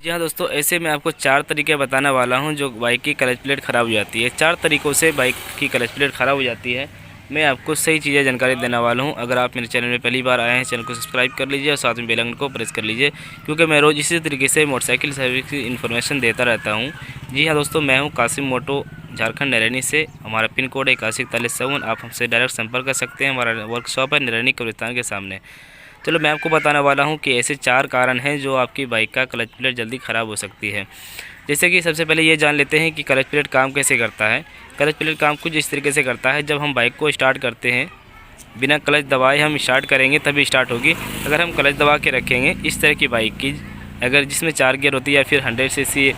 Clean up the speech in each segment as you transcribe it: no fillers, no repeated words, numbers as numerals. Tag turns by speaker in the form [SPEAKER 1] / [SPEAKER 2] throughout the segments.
[SPEAKER 1] जी हाँ दोस्तों, ऐसे मैं आपको 4 तरीके बताने वाला हूँ जो बाइक की क्लच प्लेट ख़राब हो जाती है। 4 तरीक़ों से बाइक की क्लच प्लेट ख़राब हो जाती है। मैं आपको सही चीज़ें जानकारी देने वाला हूँ। अगर आप मेरे चैनल में पहली बार आए हैं, चैनल को सब्सक्राइब कर लीजिए और साथ में बेल आइकन को प्रेस कर लीजिए, क्योंकि मैं रोज़ इसी तरीके से मोटरसाइकिल सर्विस की इन्फॉर्मेशन देता रहता हूँ। जी हाँ दोस्तों, मैं हूँ कासिम मोटो, झारखंड नरैनी से। हमारा पिन कोड है 8141। आप हमसे डायरेक्ट संपर्क कर सकते हैं। हमारा वर्कशॉप है नरैनी कब्रिस्तान के सामने। चलो मैं आपको बताने वाला हूं कि ऐसे 4 कारण हैं जो आपकी बाइक का क्लच प्लेट जल्दी ख़राब हो सकती है। जैसे कि सबसे पहले ये जान लेते हैं कि क्लच प्लेट काम कैसे करता है। क्लच प्लेट काम कुछ इस तरीके से करता है। जब हम बाइक को स्टार्ट करते हैं, बिना क्लच दबाए हम स्टार्ट करेंगे तभी स्टार्ट होगी। अगर हम क्लच दबा के रखेंगे, इस तरह की बाइक की, अगर जिसमें 4 गियर होती है या फिर 100 सीसी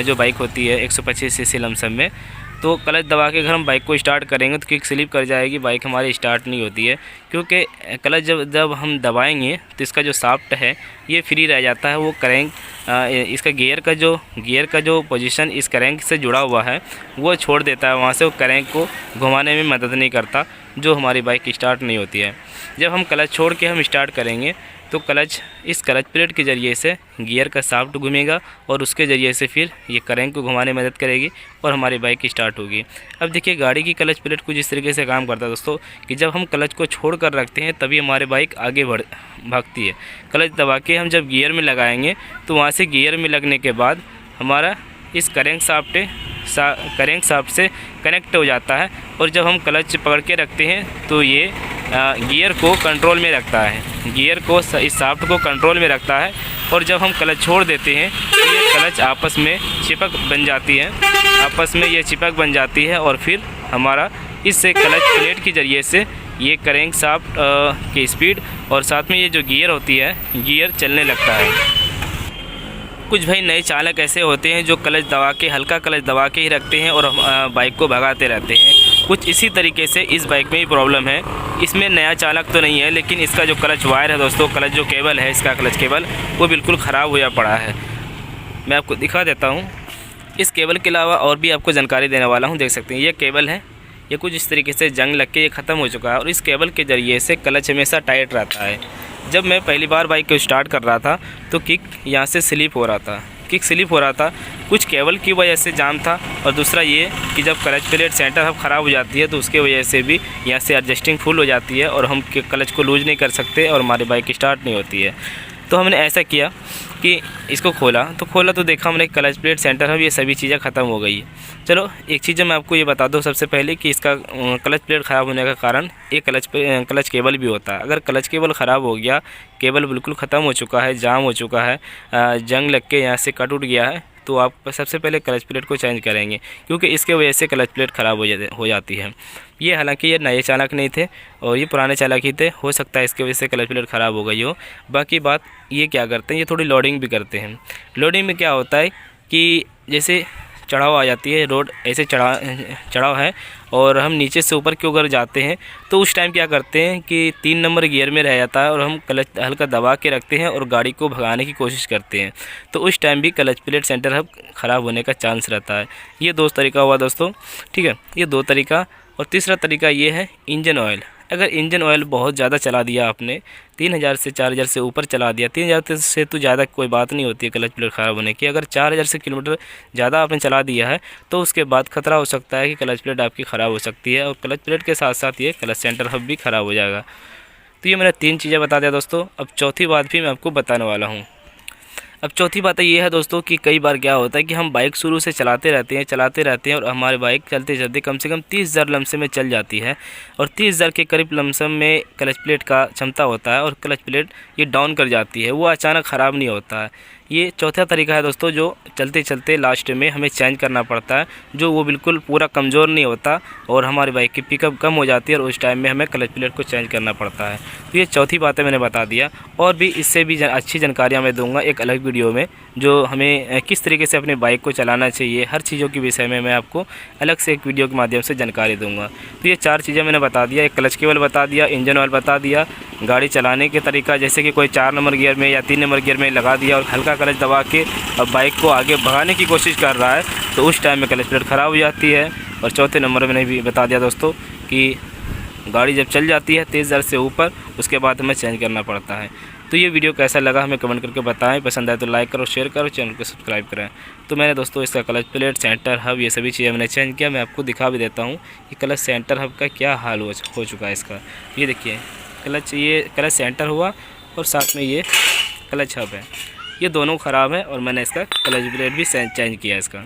[SPEAKER 1] जो बाइक होती है 125 सीसी लमसम में, तो क्लच दबा के अगर हम बाइक को स्टार्ट करेंगे तो किक स्लिप कर जाएगी, बाइक हमारी स्टार्ट नहीं होती है। क्योंकि क्लच जब हम दबाएंगे तो इसका जो शाफ्ट है ये फ्री रह जाता है। वो क्रैंक, इसका गियर का जो पोजीशन इस क्रैंक से जुड़ा हुआ है वो छोड़ देता है वहाँ से। वो क्रैंक को घुमाने में मदद नहीं करता, जो हमारी बाइक स्टार्ट नहीं होती है। जब हम क्लच छोड़ के हम स्टार्ट करेंगे तो इस क्लच प्लेट के ज़रिए से गियर का शाफ्ट घूमेगा और उसके ज़रिए से फिर ये क्रैंक को घुमाने में मदद करेगी और हमारी बाइक स्टार्ट होगी। अब देखिए, गाड़ी की क्लच प्लेट कुछ इस तरीके से काम करता है दोस्तों कि जब हम क्लच को छोड़ कर रखते हैं तभी हमारी बाइक आगे भागती है। क्लच दबा के हम जब गियर में लगाएंगे तो वहाँ से गियर में लगने के बाद हमारा इस क्रैंक शाफ्ट से कनेक्ट हो जाता है, और जब हम क्लच पकड़ के रखते हैं तो ये गियर को कंट्रोल में रखता है, गियर को इस शाफ्ट को कंट्रोल में रखता है। और जब हम क्लच छोड़ देते हैं तो ये क्लच आपस में चिपक बन जाती है, और फिर हमारा इससे क्लच प्लेट के ज़रिए से ये क्रैंक शाफ्ट की स्पीड और साथ में ये जो गियर होती है, गियर चलने लगता है। कुछ भाई नए चालक ऐसे होते हैं जो हल्का क्लच दबा के ही रखते हैं और बाइक को भगाते रहते हैं। कुछ इसी तरीके से इस बाइक में ही प्रॉब्लम है। इसमें नया चालक तो नहीं है, लेकिन इसका जो क्लच वायर है दोस्तों, क्लच जो केबल है, इसका क्लच केबल वो बिल्कुल ख़राब हुआ पड़ा है। मैं आपको दिखा देता हूँ। इस केबल के अलावा और भी आपको जानकारी देने वाला हूँ। देख सकते हैं ये केबल है, ये कुछ इस तरीके से जंग लग के ये ख़त्म हो चुका है, और इस केबल के ज़रिए से क्लच हमेशा टाइट रहता है। जब मैं पहली बार बाइक को स्टार्ट कर रहा था तो किक यहाँ से स्लिप हो रहा था, कुछ केबल की वजह से जाम था, और दूसरा ये कि जब क्लच प्लेट सेंटर हब ख़राब हो जाती है तो उसके वजह से भी यहाँ से एडजस्टिंग फुल हो जाती है और हम क्लच को लूज़ नहीं कर सकते और हमारी बाइक स्टार्ट नहीं होती है। तो हमने ऐसा किया कि इसको खोला तो देखा हमने क्लच प्लेट सेंटर हब ये सभी चीज़ें ख़त्म हो गई। चलो एक चीज़ मैं आपको ये बता दूं सबसे पहले कि इसका क्लच प्लेट ख़राब होने का कारण एक क्लच केबल भी होता है। अगर क्लच केबल ख़राब हो गया, केबल बिल्कुल ख़त्म हो चुका है, जाम हो चुका है, जंग लग के यहाँ से कट उठ गया है, तो आप सबसे पहले क्लच प्लेट को चेंज करेंगे, क्योंकि इसके वजह से क्लच प्लेट ख़राब हो जाती है। ये हालांकि ये नए चालक नहीं थे और ये पुराने चालक ही थे, हो सकता है इसके वजह से क्लच प्लेट ख़राब हो गई हो। बाकी बात ये क्या करते हैं, ये थोड़ी लोडिंग भी करते हैं। लोडिंग में क्या होता है कि जैसे चढ़ाव आ जाती है, रोड ऐसे चढ़ाव है और हम नीचे से ऊपर की ओर जाते हैं, तो उस टाइम क्या करते हैं कि 3 नंबर गियर में रह जाता है और हम क्लच हल्का दबा के रखते हैं और गाड़ी को भगाने की कोशिश करते हैं, तो उस टाइम भी क्लच प्लेट सेंटर हब ख़राब होने का चांस रहता है। ये 2 तरीका हुआ दोस्तों, ठीक है, ये 2 तरीका। और तीसरा तरीका ये है इंजन ऑयल। अगर इंजन ऑयल बहुत ज़्यादा चला दिया आपने, 3000 से 4000 से ऊपर चला दिया, 3000 से तो ज़्यादा कोई बात नहीं होती है क्लच प्लेट ख़राब होने की। अगर 4000 से किलोमीटर ज़्यादा आपने चला दिया है तो उसके बाद खतरा हो सकता है कि क्लच प्लेट आपकी ख़राब हो सकती है, और क्लच प्लेट के साथ साथ ये क्लच सेंटर हब भी ख़राब हो जाएगा। तो ये मैंने 3 चीज़ें बता दिया दोस्तों। अब चौथी बात भी मैं आपको बताने वाला हूँ। अब चौथी बात ये है दोस्तों कि कई बार क्या होता है कि हम बाइक शुरू से चलाते रहते हैं और हमारी बाइक चलते चलते कम से कम 30,000 लमसम में चल जाती है, और 30,000 के करीब लमसम में क्लच प्लेट का क्षमता होता है और क्लच प्लेट ये डाउन कर जाती है, वो अचानक ख़राब नहीं होता है। ये चौथा तरीका है दोस्तों, जो चलते चलते लास्ट में हमें चेंज करना पड़ता है, जो वो बिल्कुल पूरा कमज़ोर नहीं होता और हमारी बाइक की पिकअप कम हो जाती है और उस टाइम में हमें क्लच प्लेट को चेंज करना पड़ता है। तो ये चौथी बातें मैंने बता दिया, और भी इससे भी अच्छी जानकारियाँ मैं दूंगा एक अलग वीडियो में, जो हमें किस तरीके से अपनी बाइक को चलाना चाहिए, हर चीज़ों के विषय में मैं आपको अलग से एक वीडियो के माध्यम से जानकारी दूँगा। तो ये 4 चीज़ें मैंने बता दिया, एक क्लच केबल बता दिया, इंजन ऑयल बता दिया, गाड़ी चलाने के तरीका, जैसे कि कोई 4 नंबर गियर में या 3 नंबर गियर में लगा दिया और हल्का क्लच दबा के अब बाइक को आगे भगाने की कोशिश कर रहा है, तो उस टाइम में क्लच प्लेट ख़राब हो जाती है। और चौथे नंबर मैंने भी बता दिया दोस्तों कि गाड़ी जब चल जाती है 30,000 से ऊपर, उसके बाद हमें चेंज करना पड़ता है। तो ये वीडियो कैसा लगा हमें कमेंट करके बताएं, पसंद आए तो लाइक करो, शेयर करो, चैनल को सब्सक्राइब करें। तो मैंने दोस्तों इसका क्लच प्लेट, सेंटर हब, ये सभी चीज़ें मैंने चेंज किया। मैं आपको दिखा भी देता हूँ कि क्लच सेंटर हब का क्या हाल हो चुका है इसका। ये देखिए ये क्लच सेंटर हुआ और साथ में ये क्लच हब है, ये दोनों ख़राब है और मैंने इसका क्लच प्लेट भी चेंज किया इसका।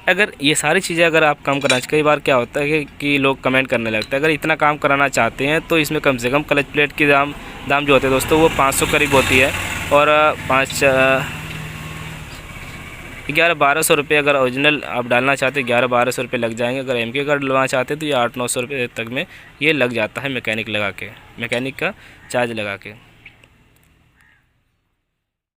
[SPEAKER 1] अगर ये सारी चीज़ें अगर आप काम कराना, कई बार क्या होता है कि लोग कमेंट करने लगते हैं, अगर इतना काम कराना चाहते हैं तो इसमें कम से कम क्लच प्लेट की दाम जो होते हैं दोस्तों वो 500 करीब होती है, और 1100-1200 रुपये अगर ओरिजिनल आप डालना चाहते हैं 1100-1200 रुपये लग जाएंगे। अगर MK का डलवाना चाहते हैं तो ये 800-900 रुपये तक में ये लग जाता है मैकेनिक का चार्ज लगा के।